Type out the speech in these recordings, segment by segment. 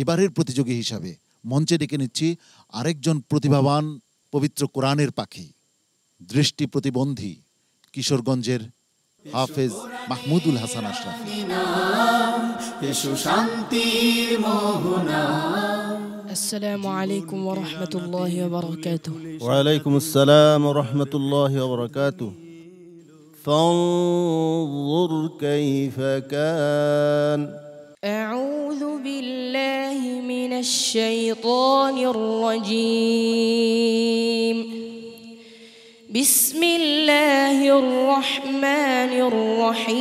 এবারের প্রতিযোগী হিসাবে মঞ্চে ডেকে নিচ্ছি আরেকজন প্রতিভাবান পবিত্র কোরআনের পাখি, দৃষ্টি প্রতিবন্ধী কিশোরগঞ্জের হাফেজ মাহমুদুল হাসান আশরাফী। السلام عليكم ورحمة الله وبركاته. وعليكم السلام ورحمة الله وبركاته. فانظر كيف كان. أعوذ بالله من الشيطان الرجيم. بسم الله الرحمن الرحيم.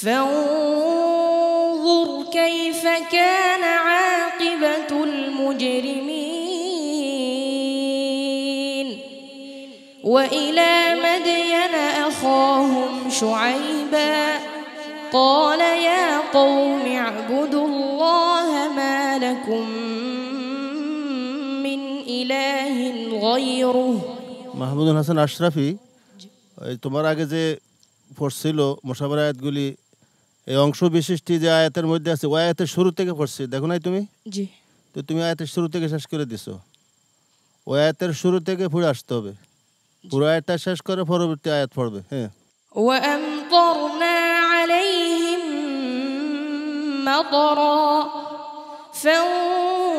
فانظر كيف كان عاقبة المجرمين. وإلى مدين أخاهم شعيبا قال يا قوم اعبدوا الله ما لكم من إله غيره. মাহমুদুল হাসান আশরাফী, তোমার আগে যে পড়ছিল মুসাফার আয়াতগুলি, এই অংশ বিশিষ্টি যে আয়াতের মধ্যে আছে ওই আয়াতের শুরু থেকে পড়ছি, দেখো নাই তুমি? জি। তো তুমি আয়াতের শুরু থেকে শেষ করে দিছো। ওই আয়াতের শুরু থেকে পড়ে আসতে হবে, পুরো আয়াতটা শেষ করে পরবর্তী আয়াত পড়বে। হ্যাঁ। وأمطرنا عليهم مطرا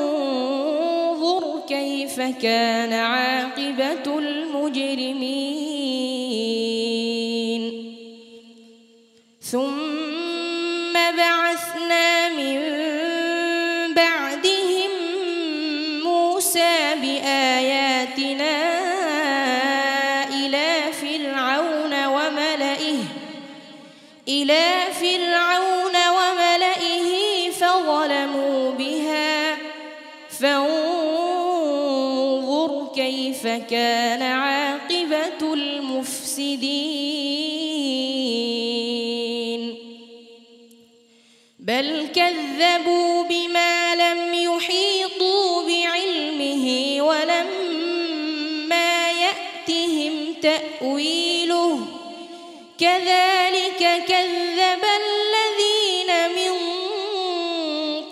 فانظر كيف كان عاقبة المجرمين. ثم بعثنا من بعدهم موسى بآياتنا إلى فرعون وملئه فظلموا بها فانظر كيف كان عاقبة المفسدين. بل كذبوا بما لم يحيطوا بعلمه ولما يأتهم تأويله كذلك كذب الذين من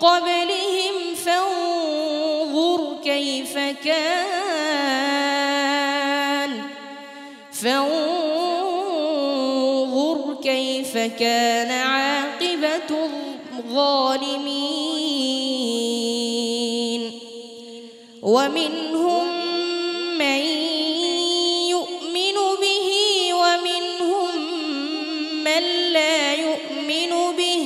قبلهم فانظر كيف كان عاقبة الظالمين. ومنهم من يؤمن به ومنهم من لا يؤمن به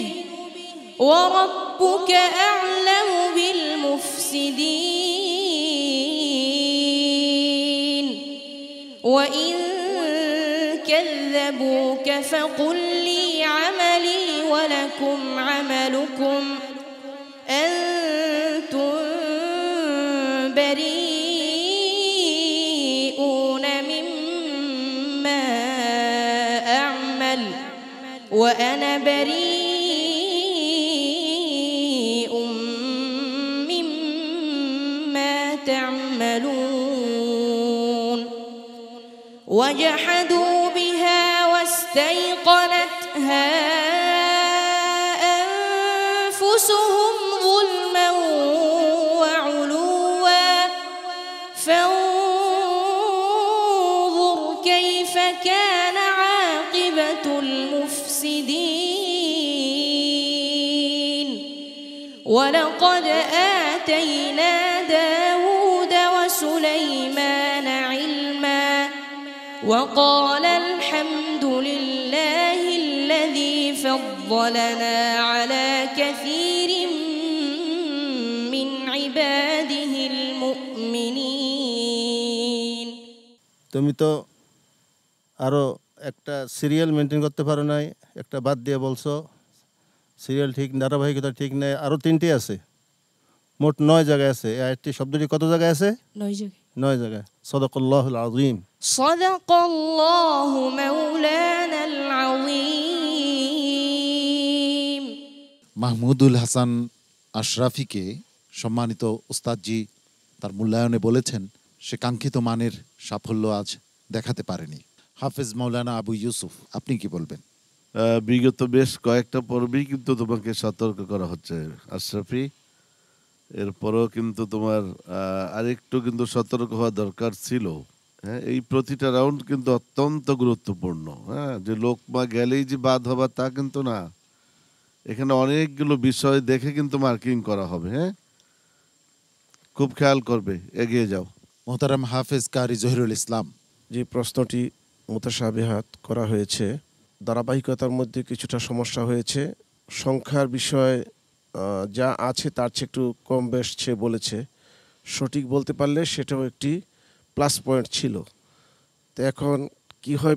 وربك أعلم بالمفسدين. وإن كذبوك فقل لي عملي ولكم عملكم أنتم بريئون مما أعمل وأنا بريء مما تعملون. وجحدوا بها واستيقنتها أنفسهم ظلما وعلوا فانظر كيف كان عاقبة المفسدين. ولقد آتينا داود وسليمان علما وقال الحمد لله الذي فضلنا على كثير من عباده المؤمنين. তুমি তো আরো একটা সিরিয়াল মেনটেন করতে পারো নাই, একটা বাদ দিয়ে বলছো সিরিয়াল ঠিক, ধারাবাহিকতা ঠিক নেই, আরো 3টি আছে, মোট 9 জায়গায় আছে। এই আয়াতটি শব্দটি কত জায়গায় আছে? 9 জায়গায়। 9 জায়গায়। সাদাকাল্লাহুল আযীম। সাদাকাল্লাহু মাওলানাল আযীম। মাহমুদুল হাসান আশরাফীকে সম্মানিত উস্তাদজি তার মূল্যায়নে বলেছেন সে কাঙ্ক্ষিত মানের সাফল্য আজ দেখাতে পারেনি। হাফেজ মাওলানা আবু ইউসুফ, আপনি কি বলবেন? বিগত বেশ কয়েকটা পর্বেই কিন্তু তোমাকে সতর্ক করা হচ্ছে আশরাফি। এরপরও কিন্তু তোমার আরেকটু কিন্তু সতর্ক হওয়া দরকার ছিল। হ্যাঁ, এই প্রতিটা রাউন্ড কিন্তু অত্যন্ত গুরুত্বপূর্ণ। হ্যাঁ, যে লোকমা গেলেই যে বাদ হবা তা কিন্তু না, এখানে অনেকগুলো বিষয় দেখে কিন্তু মার্কিং করা হবে। হ্যাঁ, খুব খেয়াল করবে, এগিয়ে যাও। মোহতারাম হাফেজ কারি জহিরুল ইসলাম। যে প্রশ্নটি মুতাশাবিহাত করা হয়েছে, ধারাবাহিকতার মধ্যে কিছুটা সমস্যা হয়েছে। সংখ্যার বিষয় যা আছে তার চেয়ে একটু কম বেশ সে বলেছে, সঠিক বলতে পারলে সেটাও একটি প্লাস পয়েন্ট ছিল। তো এখন কি হয়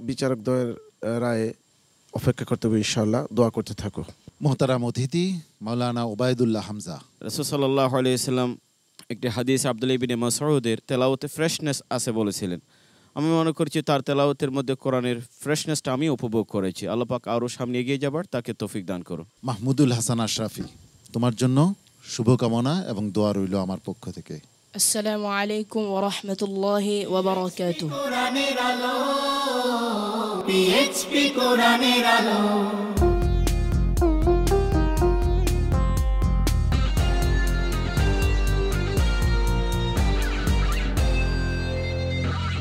বিচারকদ্বয়ের রায়ে অপেক্ষা করতে হবে, ইনশাআল্লাহ দোয়া করতে থাকো। মোহতারাম অতিথি মাওলানা ওবায়দুল্লাহ হামজা। রাসূল সাল্লাল্লাহু আলাইহি ওয়াসাল্লাম একটি হাদিস আব্দুল্লাহ ইবনে মাসউদের তেলাওয়াতে ফ্রেশনেস আছে বলেছিলেন। আমি মনে করছি তার তেলাওয়াতের মধ্যে কোরআনের ফ্রেশনেসটা আমি উপভোগ করেছি। আল্লাহ পাক আরও সামনে এগিয়ে যাবার তাকে তৌফিক দান করুন। মাহমুদুল হাসান আশরাফি, তোমার জন্য শুভকামনা এবং দোয়া রইল আমার পক্ষ থেকে। আসসালামু আলাইকুম ওয়া রাহমাতুল্লাহি ওয়া বারাকাতুহু। কোরআনের আলো, PHP কোরআনের আলো।